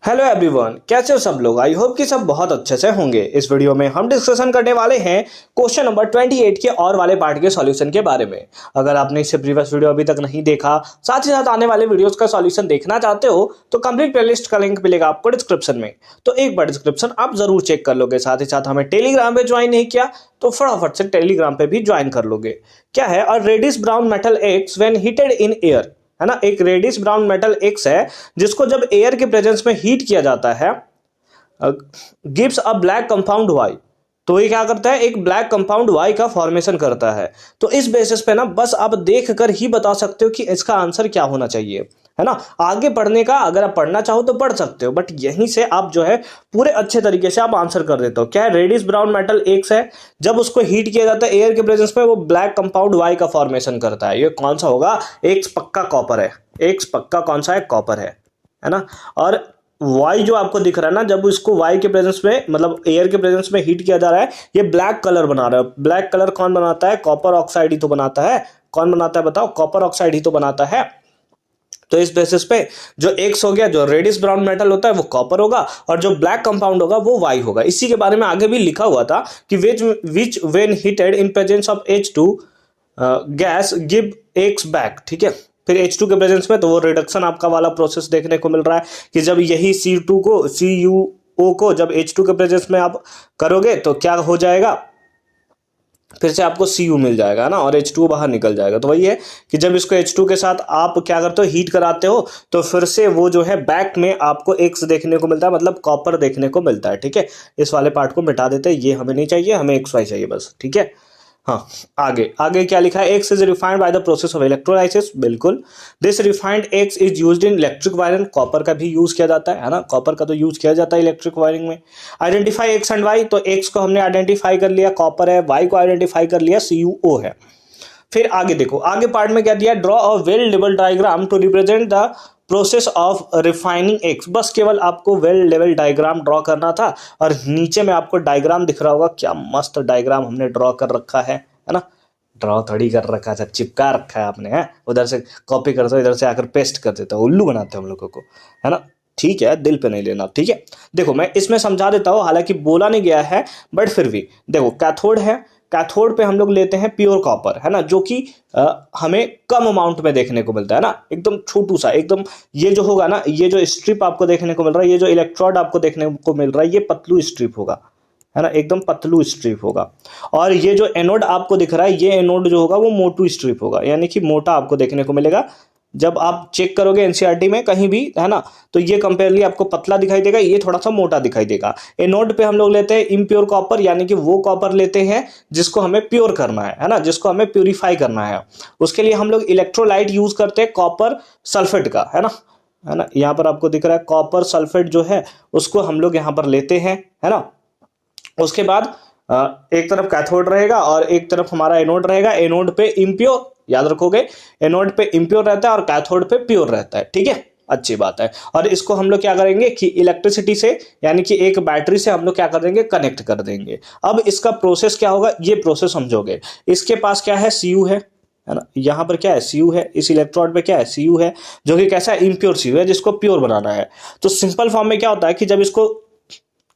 Hello everyone, कैसे हो सब लोग। आई होप कि सब बहुत अच्छे से होंगे। इस वीडियो में हम डिस्कशन करने वाले हैं क्वेश्चन नंबर 28 के और वाले पार्ट के सॉल्यूशन के बारे में। अगर आपने इससे प्रीवियस वीडियो अभी तक नहीं देखा, साथ ही साथ आने वाले वीडियोस का सॉल्यूशन देखना चाहते हो तो कंप्लीट प्लेलिस्ट का लिंक मिलेगा आपको डिस्क्रिप्शन में। तो एक बार डिस्क्रिप्शन आप जरूर चेक कर लोगे। साथ ही साथ हमें टेलीग्राम पे ज्वाइन नहीं किया तो फटाफट से टेलीग्राम पे भी ज्वाइन कर लोगे। क्या है, a reddish brown metal X when heated in air, है ना। एक रेडिश ब्राउन मेटल एक्स है जिसको जब एयर के प्रेजेंस में हीट किया जाता है, gives a black compound Y. तो ये क्या करता है, एक ब्लैक कंपाउंड वाई का फॉर्मेशन करता है। तो इस बेसिस पे ना बस आप देख कर ही बता सकते हो कि इसका आंसर क्या होना चाहिए, है ना। आगे पढ़ने का अगर आप पढ़ना चाहो तो पढ़ सकते हो, बट यहीं से आप जो है पूरे अच्छे तरीके से आप आंसर कर देते हो। क्या है, रेडिश ब्राउन मेटल एक्स है, जब उसको हीट किया जाता है एयर के प्रेजेंस में वो ब्लैक कंपाउंड वाई का फॉर्मेशन करता है। ये कौन सा होगा, एक्स पक्का कॉपर है। एक्स पक्का कौन सा है, कॉपर है ना। और वाई जो आपको दिख रहा है ना, जब इसको वाई के प्रेजेंस में मतलब एयर के प्रेजेंस में हीट किया जा रहा है, ये ब्लैक कलर बना रहा है। ब्लैक कलर कौन बनाता है, कॉपर ऑक्साइड ही तो बनाता है। कौन बनाता है बताओ, कॉपर ऑक्साइड ही तो बनाता है। तो इस बेसिस पे जो एक्स हो गया, जो रेडिश ब्राउन मेटल होता है वो कॉपर होगा, और जो ब्लैक कंपाउंड होगा वो वाई होगा। इसी के बारे में आगे भी लिखा हुआ था कि विच when heated in presence of H2 gas give x back. ठीक है, फिर H2 के प्रेजेंस में तो वो रिडक्शन आपका वाला प्रोसेस देखने को मिल रहा है कि जब यही C2 को CuO को जब H2 के प्रेजेंस में आप करोगे तो क्या हो जाएगा, फिर से आपको Cu मिल जाएगा ना, और H2 बाहर निकल जाएगा। तो वही है कि जब इसको H2 के साथ आप क्या करते हो, हीट कराते हो, तो फिर से वो जो है बैक में आपको X देखने को मिलता है, मतलब कॉपर देखने को मिलता है। ठीक है, इस वाले पार्ट को मिटा देते हैं, ये हमें नहीं चाहिए, हमें XY चाहिए बस। ठीक है, हाँ। आगे आगे क्या लिखा है, X is refined by the process of electrolysis. बिल्कुल, this refined X is used in electric wiring. Copper का भी यूज किया जाता है ना, कॉपर का तो यूज किया जाता है इलेक्ट्रिक वायरिंग में। आइडेंटिफाई एक्स एंड वाई, तो एक्स को हमने आइडेंटिफाई कर लिया, कॉपर है। वाई को आइडेंटिफाई कर लिया, CuO है। फिर आगे देखो, आगे पार्ट में क्या दिया, ड्रॉ अ वेल लेवल diagram to represent the process of refining X. बस केवल आपको वेल लेवल डायग्राम ड्रॉ करना था, और नीचे में आपको डायग्राम दिख रहा होगा। क्या मस्त डायग्राम हमने ड्रॉ कर रखा है ना। ड्रॉ थोड़ी कर रखा है, चिपका रखा है आपने, है। उधर से कॉपी करते हो, इधर से आकर पेस्ट कर देता हो, उल्लू बनाते हो हम लोगों को, है ना। ठीक है, दिल पे नहीं लेना। ठीक है, देखो मैं इसमें समझा देता हूँ, हालांकि बोला नहीं गया है बट फिर भी देखो, कैथोड है। कैथोड पे हम लोग लेते हैं प्योर कॉपर, है ना, जो कि हमें कम अमाउंट में देखने को मिलता है ना, एकदम छोटू सा, एकदम। ये जो होगा ना, ये जो स्ट्रिप आपको देखने को मिल रहा है, ये जो इलेक्ट्रोड आपको देखने को मिल रहा है, ये पतलू स्ट्रिप होगा, है ना, एकदम पतलू स्ट्रिप होगा। और ये जो एनोड आपको दिख रहा है, ये एनोड जो होगा वो मोटू स्ट्रिप होगा, यानी कि मोटा आपको देखने को मिलेगा। जब आप चेक करोगे एनसीईआरटी में कहीं भी, है ना, तो ये कंपेयरली आपको पतला दिखाई देगा, ये थोड़ा सा मोटा दिखाई देगा। एनोड पे हम लोग लेते हैं इम्प्योर कॉपर, यानी कि वो कॉपर लेते हैं जिसको हमें प्योर करना है ना, जिसको हमें प्यूरिफाई करना है। उसके लिए हम लोग इलेक्ट्रोलाइट यूज करते हैं कॉपर सल्फेट का, है ना। यहाँ पर आपको दिख रहा है कॉपर सल्फेट जो है उसको हम लोग यहाँ पर लेते हैं, है ना। उसके बाद एक तरफ कैथोड रहेगा और एक तरफ हमारा एनोड रहेगा। एनोड पे इम्प्योर, याद रखोगे, एनोड पे इम्प्योर रहता है और कैथोड पे प्योर रहता है। ठीक है, अच्छी बात है। और इसको हम लोग क्या करेंगे कि इलेक्ट्रिसिटी से, यानी कि एक बैटरी से हम लोग क्या कर देंगे, कनेक्ट कर देंगे। अब इसका प्रोसेस क्या होगा, ये प्रोसेस समझोगे। इसके पास क्या है, Cu है ना। यहाँ पर क्या है, Cu है। इस इलेक्ट्रोड पे क्या है, Cu है, जो कि कैसा है, इम्प्योर Cu है, जिसको प्योर बनाना है। तो सिंपल फॉर्म में क्या होता है कि जब इसको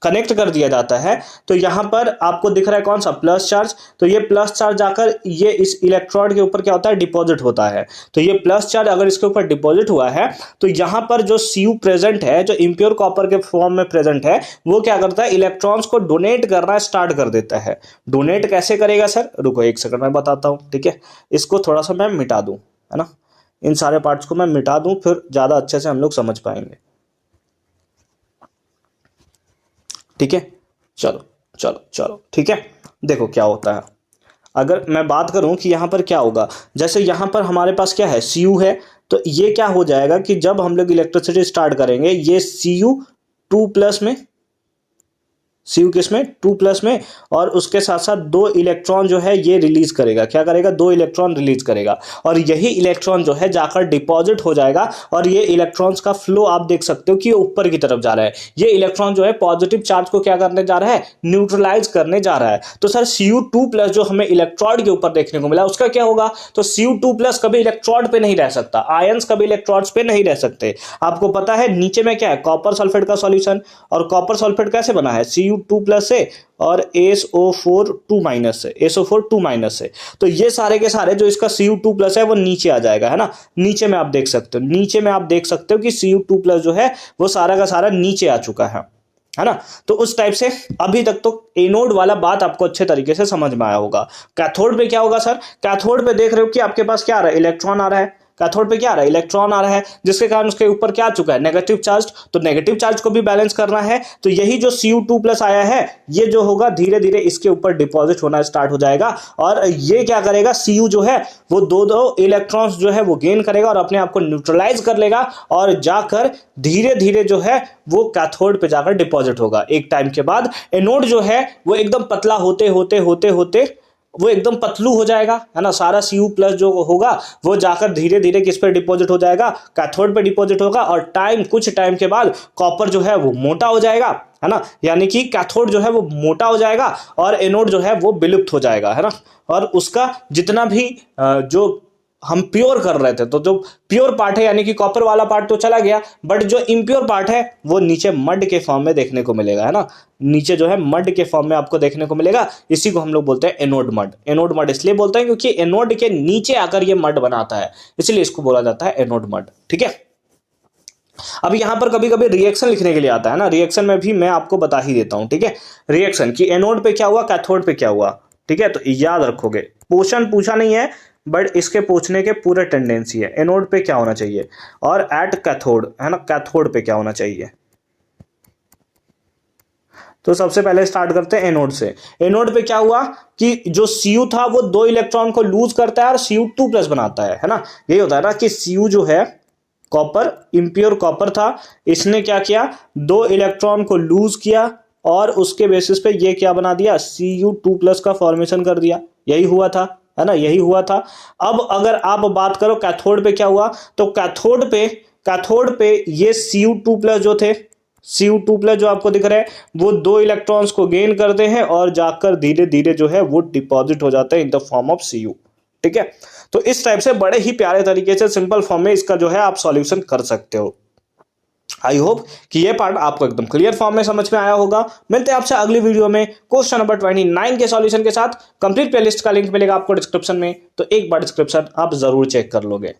कनेक्ट कर दिया जाता है तो यहां पर आपको दिख रहा है कौन सा, प्लस चार्ज। तो ये प्लस चार्ज जाकर ये इस इलेक्ट्रोड के ऊपर क्या होता है, डिपॉजिट होता है। तो ये प्लस चार्ज अगर इसके ऊपर डिपॉजिट हुआ है तो यहां पर जो Cu प्रेजेंट है, जो इम्प्योर कॉपर के फॉर्म में प्रेजेंट है, वो क्या करता है, इलेक्ट्रॉन्स को डोनेट करना स्टार्ट कर देता है। डोनेट कैसे करेगा सर, रुको एक सेकंड में बताता हूं। ठीक है, इसको थोड़ा सा मैं मिटा दूं, है ना, इन सारे पार्ट्स को मैं मिटा दूं, फिर ज्यादा अच्छे से हम लोग समझ पाएंगे। ठीक है, चलो चलो चलो, ठीक है। देखो क्या होता है, अगर मैं बात करूं कि यहां पर क्या होगा, जैसे यहां पर हमारे पास क्या है, Cu है। तो ये क्या हो जाएगा कि जब हम लोग इलेक्ट्रिसिटी स्टार्ट करेंगे, ये Cu2 प्लस में Cu किस में 2+ में, और उसके साथ साथ 2 इलेक्ट्रॉन जो है ये रिलीज करेगा। क्या करेगा? 2 इलेक्ट्रॉन रिलीज करेगा, और यही इलेक्ट्रॉन जो है जाकर डिपॉजिट हो जाएगा। और ये इलेक्ट्रॉन्स का फ्लो आप देख सकते हो कि ऊपर की तरफ जा रहा है। ये इलेक्ट्रॉन जो है पॉजिटिव चार्ज को क्या करने जा रहा है? न्यूट्रलाइज करने जा रहा है। तो सर Cu2+ जो हमें इलेक्ट्रोड के ऊपर देखने को मिला उसका क्या होगा? तो Cu2+ कभी इलेक्ट्रोड पे नहीं रह सकता, आयंस कभी इलेक्ट्रोड्स पे नहीं रह सकते। आपको पता है नीचे में क्या है? कॉपर सल्फेट का सॉल्यूशन। और कॉपर सल्फेट कैसे बना है? Cu2+ से और SO4 2- से, SO4 2- से। तो ये सारे के सारे जो इसका Cu2+ है वो नीचे आ जाएगा, है ना। नीचे में आप देख सकते हो, नीचे में आप देख सकते हो कि Cu2+ जो है वो सारा का सारा नीचे आ चुका है ना। तो उस टाइप से अभी तक तो एनोड वाला बात आपको अच्छे तरीके से समझ में आया होगा। कैथोड पे क्या होगा सर? कैथोड पे देख रहे हो कि आपके पास क्या आ रहा है? इलेक्ट्रॉन आ रहा है। कैथोड पे क्या आ रहा है? इलेक्ट्रॉन आ रहा है, जिसके कारण उसके ऊपर क्या आ चुका है? Negative charge. तो नेगेटिव चार्ज को भी बैलेंस करना है, तो यही जो Cu2+ आया है ये जो होगा धीरे धीरे इसके ऊपर डिपॉजिट होना स्टार्ट हो जाएगा। और ये क्या करेगा? Cu जो है वो दो इलेक्ट्रॉन्स जो है वो गेन करेगा और अपने आप को न्यूट्रलाइज कर लेगा, और जाकर धीरे धीरे जो है वो कैथोड पे जाकर डिपॉजिट होगा। एक टाइम के बाद एनोड जो है वो एकदम पतला होते होते होते होते वो एकदम पतलू हो जाएगा, है ना। सारा Cu+ जो होगा वो जाकर धीरे धीरे किस पे डिपॉजिट हो जाएगा? कैथोड पे डिपॉजिट होगा। और कुछ टाइम के बाद कॉपर जो है वो मोटा हो जाएगा, है ना। यानी कि कैथोड जो है वो मोटा हो जाएगा और एनोड जो है वो विलुप्त हो जाएगा, है ना। और उसका जितना भी जो हम प्योर कर रहे थे, तो जो प्योर पार्ट है यानी कि कॉपर वाला पार्ट तो चला गया, बट जो इम्प्योर पार्ट है वो नीचे मड के फॉर्म में देखने को मिलेगा, है ना। नीचे जो है मड के फॉर्म में आपको देखने को मिलेगा। इसी को हम लोग बोलते हैं एनोड मड। एनोड मड इसलिए बोलते हैं क्योंकि एनोड के नीचे आकर ये मड बनाता है, इसलिए इसको बोला जाता है एनोड मड। ठीक है। अब यहां पर कभी कभी रिएक्शन लिखने के लिए आता है ना, रिएक्शन में भी मैं आपको बता ही देता हूं। ठीक है, रिएक्शन की एनोड पे क्या हुआ, कैथोड पे क्या हुआ। ठीक है, तो याद रखोगे। क्वेश्चन पूछा नहीं है बट इसके पूछने के पूरे टेंडेंसी है। एनोड पे क्या होना चाहिए और एट कैथोड, है ना, कैथोड पे क्या होना चाहिए। तो सबसे पहले स्टार्ट करते हैं एनोड से। एनोड पे क्या हुआ कि जो Cu था वो 2 इलेक्ट्रॉन को लूज करता है और Cu2+ बनाता है ना। यही होता है ना कि Cu जो है कॉपर, इम्प्योर कॉपर था, इसने क्या किया? 2 इलेक्ट्रॉन को लूज किया और उसके बेसिस पे ये क्या बना दिया? Cu2+ का फॉर्मेशन कर दिया। यही हुआ था, है ना, यही हुआ था। अब अगर आप बात करो कैथोड पे क्या हुआ, तो कैथोड पे ये Cu2+ जो थे, Cu2+ जो आपको दिख रहा है वो 2 इलेक्ट्रॉन्स को गेन करते हैं और जाकर धीरे धीरे जो है वो डिपॉजिट हो जाते हैं in the form of Cu। ठीक है, तो इस टाइप से बड़े ही प्यारे तरीके से सिंपल फॉर्म में इसका जो है आप सॉल्यूशन कर सकते हो। आई होप कि ये पार्ट आपको एकदम क्लियर फॉर्म में समझ में आया होगा। मिलते हैं आपसे अगली वीडियो में क्वेश्चन नंबर 29 के सॉल्यूशन के साथ। कंप्लीट प्लेलिस्ट का लिंक मिलेगा आपको डिस्क्रिप्शन में, तो एक बार डिस्क्रिप्शन आप जरूर चेक कर लोगे।